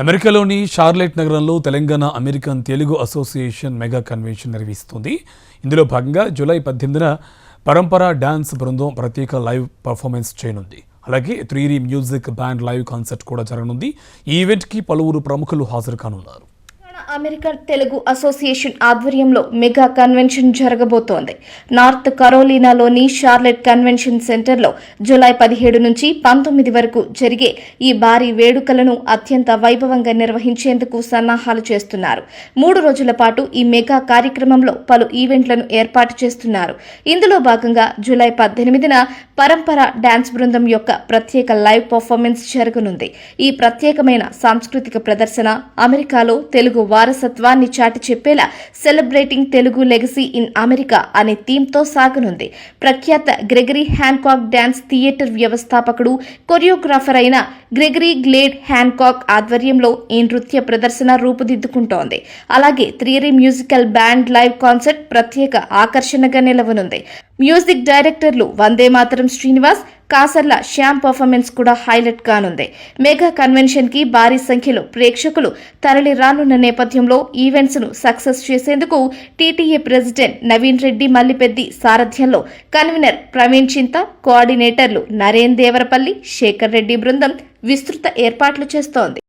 అమెరికాలోని షార్లెట్ నగరంలో Telangana American Telugu association mega convention నిర్వహిస్తుంది. ఇందులో భాగంగా జూలై 18న పరంపర డాన్స్ బృందం ప్రత్యేక లైవ్ పర్ఫార్మెన్స్ చేయనుంది. అలాగే 3D music band live concert కూడా జరగనుంది. ఈ ఈవెంట్కి పలువురు ప్రముఖులు హాజరు కానున్నారు. అమెరికన్ తెలుగు అసోసియేషన్ ఆధ్వర్యంలో మెగా కన్వెన్షన్ జరగబోతోంది. నార్త్ కరోలినాలోని షార్లెట్ కన్వెన్షన్ సెంటర్లో జూలై 17 నుంచి 19 వరకు జరిగే ఈ భారీ వేడుకలను అత్యంత వైభవంగా నిర్వహించేందుకు సన్నాహాలు చేస్తున్నారు. 3 రోజుల పాటు ఈ మెగా కార్యక్రమంలో పలు ఈవెంట్లను ఏర్పాటు చేస్తున్నారు. ఇందులో భాగంగా జూలై 18న పరంపర డాన్స్ బృందం యొక్క ప్రత్యేక లైవ్ పర్ఫార్మెన్స్ జరగనుంది. ఈ ప్రత్యేకమైన సాంస్కృతిక ప్రదర్శన అమెరికాలో తెలుగు వారసత్వాన్ని చాటి చెప్పేలా celebrating Telugu legacy in America అనే థీమ్తో సాగనుంది. ప్రఖ్యాత గ్రెగరీ హ్యాన్కాక్ డాన్స్ థియేటర్ వ్యవస్థాపకుడు, కొరియోగ్రాఫర్ అయిన గ్రెగరీ గ్లేడ్ హ్యాన్కాక్ ఆధ్వర్యంలో ఈ నృత్య ప్రదర్శన రూపుదిద్దుకుంటోంది. అలాగే 3D musical band live concert ప్రత్యేక ఆకర్షణగా నిలవనుంది. మ్యూజిక్ డైరెక్టర్లు వందే మాతరం శ్రీనివాస్, కాసర్ల శ్యామ్ పర్ఫార్మెన్స్ కూడా హైలైట్ కానుంది. మెగా కన్వెన్షన్ కి భారీ సంఖ్యలో ప్రేక్షకులు తరలి రానున్న నేపథ్యంలో ఈవెంట్స్ ను సక్సెస్ చేసేందుకు టీటీఏ ప్రెసిడెంట్ నవీన్ రెడ్డి మల్లిపెద్ది సారథ్యంలో కన్వీనర్ ప్రవీణ్ చింత, కోఆర్డినేటర్లు నరేన్ దేవరపల్లి, శేఖర్ రెడ్డి బృందం విస్తృత ఏర్పాట్లు చేస్తోంది.